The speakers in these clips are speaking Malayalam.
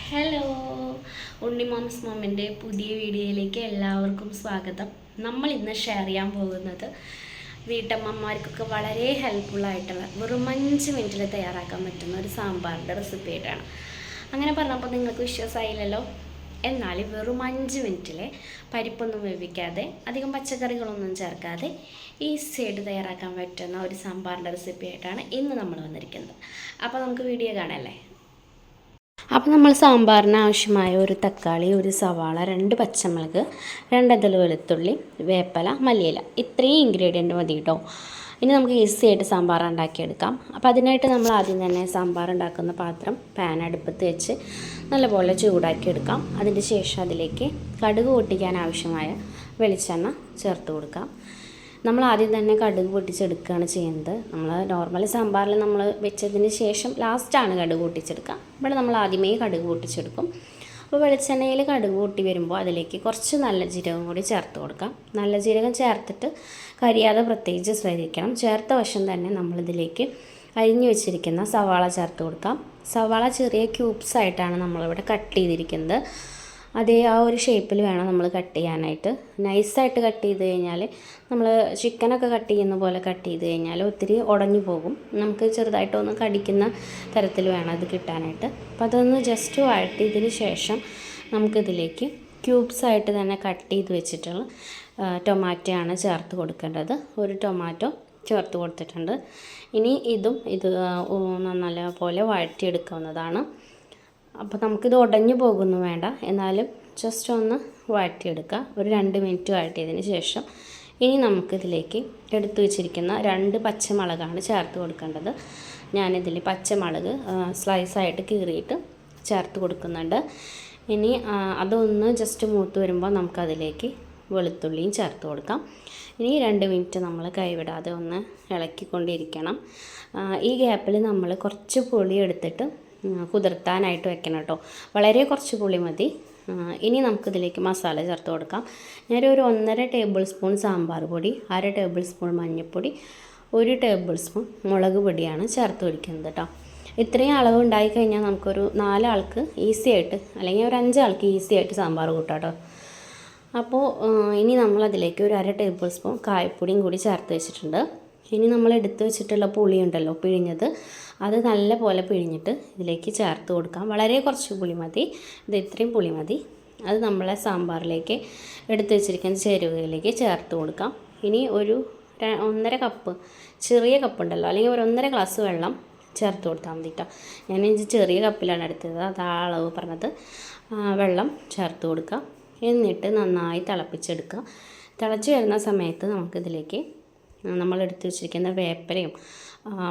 ഹലോ, ഉണ്ണി മോംസ് മോമിൻ്റെ പുതിയ വീഡിയോയിലേക്ക് എല്ലാവർക്കും സ്വാഗതം. നമ്മൾ ഇന്ന് ഷെയർ ചെയ്യാൻ പോകുന്നത് വീട്ടമ്മമാർക്കൊക്കെ വളരെ ഹെൽപ്ഫുള്ളായിട്ടുള്ള വെറും 5 മിനിറ്റിൽ തയ്യാറാക്കാൻ പറ്റുന്ന ഒരു സാമ്പാറിൻ്റെ റെസിപ്പി ആയിട്ടാണ്. അങ്ങനെ പറഞ്ഞപ്പോൾ നിങ്ങൾക്ക് വിശ്വാസമായില്ലല്ലോ. എന്നാൽ വെറും 5 മിനിറ്റിൽ പരിപ്പൊന്നും വേവിക്കാതെ അധികം പച്ചക്കറികളൊന്നും ചേർക്കാതെ ഈസി ആയിട്ട് തയ്യാറാക്കാൻ പറ്റുന്ന ഒരു സാമ്പാറിൻ്റെ റെസിപ്പി ആയിട്ടാണ് ഇന്ന് നമ്മൾ വന്നിരിക്കുന്നത്. അപ്പോൾ നമുക്ക് വീഡിയോ കാണാമല്ലേ. അപ്പോൾ നമ്മൾ സാമ്പാറിന് ആവശ്യമായ ഒരു തക്കാളി, ഒരു സവാള, 2 പച്ചമുളക്, 2 വെളുത്തുള്ളി, വേപ്പില, മല്ലിയില, ഇത്രയും ഇൻഗ്രീഡിയൻറ്റ് മതി കേട്ടോ. ഇനി നമുക്ക് ഈസി ആയിട്ട് സാമ്പാർ ഉണ്ടാക്കിയെടുക്കാം. അപ്പോൾ അതിനായിട്ട് നമ്മൾ ആദ്യം തന്നെ സാമ്പാർ ഉണ്ടാക്കുന്ന പാത്രം പാൻ അടുപ്പത്ത് വെച്ച് നല്ലപോലെ ചൂടാക്കിയെടുക്കാം. അതിന് ശേഷം അതിലേക്ക് കടുക് പൊട്ടിക്കാൻ ആവശ്യമായ വെളിച്ചെണ്ണ ചേർത്ത് കൊടുക്കാം. നമ്മൾ ആദ്യം തന്നെ കടുക് പൊട്ടിച്ചെടുക്കുകയാണ് ചെയ്യുന്നത്. നമ്മൾ നോർമലി സാമ്പാറിൽ നമ്മൾ വെച്ചതിന് ശേഷം ലാസ്റ്റാണ് കടുക് പൊട്ടിച്ചെടുക്കുക. ഇവിടെ നമ്മൾ ആദ്യമേ കടുക് പൊട്ടിച്ചെടുക്കും. അപ്പോൾ വെളിച്ചെണ്ണയിൽ കടുക് പൊട്ടി വരുമ്പോൾ അതിലേക്ക് കുറച്ച് നല്ല ജീരകം കൂടി ചേർത്ത് കൊടുക്കാം. നല്ല ജീരകം ചേർത്തിട്ട് കരിയാതെ പ്രത്യേകിച്ച് ശ്രദ്ധിക്കണം. ചേർത്ത വശം തന്നെ നമ്മളിതിലേക്ക് അരിഞ്ഞു വെച്ചിരിക്കുന്ന സവാള ചേർത്ത് കൊടുക്കാം. സവാള ചെറിയ ക്യൂബ്സ് ആയിട്ടാണ് നമ്മളിവിടെ കട്ട് ചെയ്തിരിക്കുന്നത്. അതേ ആ ഒരു ഷേപ്പിൽ വേണം നമ്മൾ കട്ട് ചെയ്യാനായിട്ട്. നൈസായിട്ട് കട്ട് ചെയ്ത് കഴിഞ്ഞാൽ നമ്മൾ ചിക്കനൊക്കെ കട്ട് ചെയ്യുന്ന പോലെ കട്ട് ചെയ്ത് കഴിഞ്ഞാൽ ഒത്തിരി ഉടഞ്ഞു പോകും. നമുക്ക് ചെറുതായിട്ടൊന്ന് കടിക്കുന്ന തരത്തിൽ വേണം അത് കിട്ടാനായിട്ട്. അപ്പോൾ അതൊന്ന് ജസ്റ്റ് വഴറ്റിയതിന് ശേഷം നമുക്കിതിലേക്ക് ക്യൂബ്സായിട്ട് തന്നെ കട്ട് ചെയ്ത് വെച്ചിട്ടുള്ള ടൊമാറ്റോയാണ് ചേർത്ത് കൊടുക്കേണ്ടത്. ഒരു ടൊമാറ്റോ ചേർത്ത് കൊടുത്തിട്ടുണ്ട്. ഇനി ഇത് നല്ല പോലെ വഴറ്റിയെടുക്കാവുന്നതാണ്. അപ്പോൾ നമുക്കിത് ഉടഞ്ഞു പോകുന്നു വേണ്ട, എന്നാലും ജസ്റ്റ് ഒന്ന് വഴറ്റിയെടുക്കുക. ഒരു 2 മിനിറ്റ് വഴറ്റിയതിന് ശേഷം ഇനി നമുക്കിതിലേക്ക് എടുത്തു വെച്ചിരിക്കുന്ന 2 പച്ചമുളകാണ് ചേർത്ത് കൊടുക്കേണ്ടത്. ഞാനിതിൽ പച്ചമുളക് സ്ലൈസായിട്ട് കീറിയിട്ട് ചേർത്ത് കൊടുക്കുന്നുണ്ട്. ഇനി അതൊന്ന് ജസ്റ്റ് മൂത്ത് വരുമ്പോൾ നമുക്കതിലേക്ക് വെളുത്തുള്ളിയും ചേർത്ത് കൊടുക്കാം. ഇനി 2 മിനിറ്റ് നമ്മൾ കൈവിടാതെ ഒന്ന് ഇളക്കിക്കൊണ്ടിരിക്കണം. ഈ ഗ്യാപ്പിൽ നമ്മൾ കുറച്ച് പുളി എടുത്തിട്ട് കുതിർത്താനായിട്ട് വെക്കണം കേട്ടോ. വളരെ കുറച്ച് പുളി മതി. ഇനി നമുക്കിതിലേക്ക് മസാല ചേർത്ത് കൊടുക്കാം. ഞാനൊരു 1.5 ടേബിൾ സ്പൂൺ സാമ്പാർ പൊടി, 1/2 ടേബിൾ സ്പൂൺ മഞ്ഞൾപ്പൊടി, 1 ടേബിൾ സ്പൂൺ മുളക് പൊടിയാണ് ചേർത്ത് കൊടുക്കുന്നത് കേട്ടോ. ഇത്രയും അളവ് ഉണ്ടായിക്കഴിഞ്ഞാൽ നമുക്കൊരു 4 ആൾക്ക് ഈസി ആയിട്ട്, അല്ലെങ്കിൽ ഒരു 5 ആൾക്ക് ഈസി ആയിട്ട് സാമ്പാർ കൂട്ടാം കേട്ടോ. അപ്പോൾ ഇനി നമ്മളതിലേക്ക് ഒരു 1/2 ടേബിൾ സ്പൂൺ കായപ്പൊടിയും കൂടി ചേർത്ത് വെച്ചിട്ടുണ്ട്. ഇനി നമ്മൾ എടുത്ത് വെച്ചിട്ടുള്ള പുളി ഉണ്ടല്ലോ, പിഴിഞ്ഞത്, അത് നല്ല പോലെ പിഴിഞ്ഞിട്ട് ഇതിലേക്ക് ചേർത്ത് കൊടുക്കാം. വളരെ കുറച്ച് പുളി മതി, ഇത് ഇത്രയും പുളി മതി. അത് നമ്മളെ സാമ്പാറിലേക്ക് എടുത്ത് വെച്ചിരിക്കുന്ന ചേരുവയിലേക്ക് ചേർത്ത് കൊടുക്കാം. ഇനി ഒരു 1.5 കപ്പ്, ചെറിയ കപ്പ് ഉണ്ടല്ലോ, അല്ലെങ്കിൽ ഒരു 1.5 ഗ്ലാസ് വെള്ളം ചേർത്ത് കൊടുത്താൽ മതി കേട്ടോ. ഞാൻ ചെറിയ കപ്പിലാണ് എടുത്തത്, അതാ അളവ് പറഞ്ഞത്. വെള്ളം ചേർത്ത് കൊടുക്കാം. എന്നിട്ട് നന്നായി തിളപ്പിച്ചെടുക്കുക. തിളച്ച് വരുന്ന സമയത്ത് നമുക്കിതിലേക്ക് നമ്മൾ എടുത്ത് വെച്ചിരിക്കുന്ന വേപ്പിലയും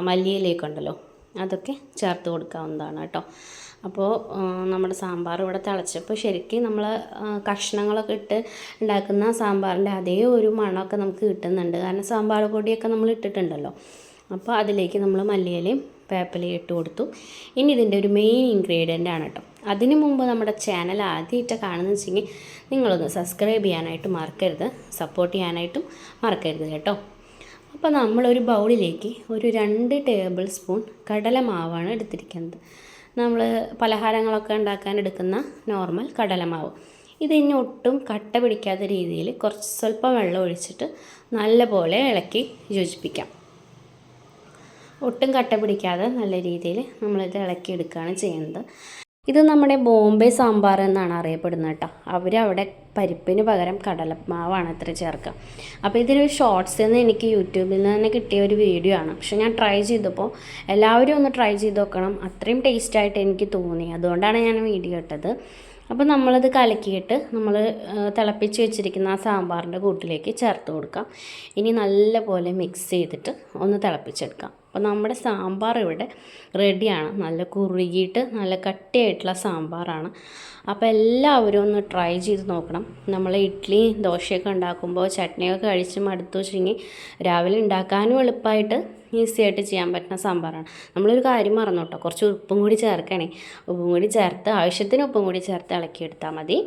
മല്ലിയിലയൊക്കെ ഉണ്ടല്ലോ, അതൊക്കെ ചേർത്ത് കൊടുക്കാവുന്നതാണ് കേട്ടോ. അപ്പോൾ നമ്മുടെ സാമ്പാർ ഇവിടെ തിളച്ചപ്പോൾ ശരിക്കും നമ്മൾ കഷ്ണങ്ങളൊക്കെ ഇട്ട് ഉണ്ടാക്കുന്ന സാമ്പാറിൻ്റെ അതേ ഒരു മണമൊക്കെ നമുക്ക് കിട്ടുന്നുണ്ട്. കാരണം സാമ്പാർ പൊടിയൊക്കെ നമ്മൾ ഇട്ടിട്ടുണ്ടല്ലോ. അപ്പോൾ അതിലേക്ക് നമ്മൾ മല്ലിയിലയും വേപ്പിലയും ഇട്ട് കൊടുത്തു. ഇനി ഇതിൻ്റെ ഒരു മെയിൻ ഇൻഗ്രീഡിയൻ്റ് ആണ് കേട്ടോ. അതിന് മുമ്പ് നമ്മുടെ ചാനൽ ആദ്യമായിട്ട് കാണുന്നത് വെച്ചെങ്കിൽ നിങ്ങളൊന്ന് സബ്സ്ക്രൈബ് ചെയ്യാനായിട്ട് മറക്കരുത്, സപ്പോർട്ട് ചെയ്യാനായിട്ടും മറക്കരുത് കേട്ടോ. അപ്പോൾ നമ്മളൊരു ബൗളിലേക്ക് ഒരു 2 ടേബിൾ സ്പൂൺ കടലമാവാണ് എടുത്തിരിക്കുന്നത്. നമ്മൾ പലഹാരങ്ങളൊക്കെ ഉണ്ടാക്കാൻ എടുക്കുന്ന നോർമൽ കടലമാവ്. ഇത് ഇനി ഒട്ടും കട്ട പിടിക്കാത്ത രീതിയിൽ സ്വല്പം വെള്ളം ഒഴിച്ചിട്ട് നല്ലപോലെ ഇളക്കി യോജിപ്പിക്കാം. ഒട്ടും കട്ട പിടിക്കാതെ നല്ല രീതിയിൽ നമ്മളിത് ഇളക്കിയെടുക്കുകയാണ് ചെയ്യുന്നത്. ഇത് നമ്മുടെ ബോംബെ സാമ്പാർ എന്നാണ് അറിയപ്പെടുന്നത് കേട്ടോ. അവരവിടെ പരിപ്പിന് പകരം കടലമാവാണ് അത്ര ചേർക്കുക. അപ്പോൾ ഇതിനൊരു ഷോർട്സിൽ നിന്ന് എനിക്ക് യൂട്യൂബിൽ നിന്ന് തന്നെ കിട്ടിയ ഒരു വീഡിയോ ആണ്. പക്ഷെ ഞാൻ ട്രൈ ചെയ്തപ്പോൾ എല്ലാവരും ഒന്ന് ട്രൈ ചെയ്ത് നോക്കണം, അത്രയും ടേസ്റ്റായിട്ട് എനിക്ക് തോന്നി. അതുകൊണ്ടാണ് ഞാൻ വീഡിയോ ഇട്ടത്. അപ്പോൾ നമ്മളത് കലക്കിയിട്ട് നമ്മൾ തിളപ്പിച്ച് വെച്ചിരിക്കുന്ന ആ സാമ്പാറിൻ്റെ കൂട്ടിലേക്ക് ചേർത്ത് കൊടുക്കാം. ഇനി നല്ലപോലെ മിക്സ് ചെയ്തിട്ട് ഒന്ന് തിളപ്പിച്ചെടുക്കാം. അപ്പോൾ നമ്മുടെ സാമ്പാർ ഇവിടെ റെഡിയാണ്. നല്ല കുറുകിയിട്ട് നല്ല കട്ടിയായിട്ടുള്ള സാമ്പാറാണ്. അപ്പോൾ എല്ലാവരും ഒന്ന് ട്രൈ ചെയ്ത് നോക്കണം. നമ്മൾ ഇഡ്ഡലി ദോശയൊക്കെ ഉണ്ടാക്കുമ്പോൾ ചട്നിയൊക്കെ കഴിച്ച് മടുത്തു വെച്ചെങ്കിൽ രാവിലെ ഉണ്ടാക്കാനും എളുപ്പമായിട്ട് ഈസി ആയിട്ട് ചെയ്യാൻ പറ്റുന്ന സാമ്പാറാണ്. നമ്മളൊരു കാര്യം മറന്നു കേട്ടോ, കുറച്ച് ഉപ്പും കൂടി ചേർക്കണേ. ഉപ്പും കൂടി ചേർത്ത് ആവശ്യത്തിന് ഉപ്പും കൂടി ചേർത്ത് ഇളക്കിയെടുത്താൽ മതി.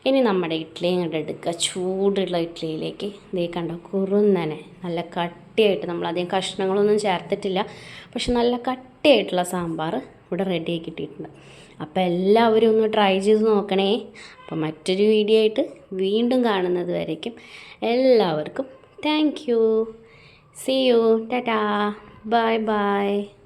ഇനി നമ്മുടെ ഇഡ്ഡലി ഇങ്ങോട്ട് എടുക്കുക. ചൂടുള്ള ഇഡ്ഡലിയിലേക്ക് ഇതേ കണ്ടോ, കുറുന്നനെ നല്ല കട്ടിയായിട്ട്, നമ്മളധികം കഷ്ണങ്ങളൊന്നും ചേർത്തിട്ടില്ല, പക്ഷെ നല്ല കട്ടിയായിട്ടുള്ള സാമ്പാർ ഇവിടെ റെഡിയാക്കി കിട്ടിയിട്ടുണ്ട്. അപ്പോൾ എല്ലാവരും ഒന്ന് ട്രൈ ചെയ്ത് നോക്കണേ. അപ്പോൾ മറ്റൊരു വീഡിയോ ആയിട്ട് വീണ്ടും കാണുന്നത് വരേക്കും എല്ലാവർക്കും thank you. See you. Tata. Bye by.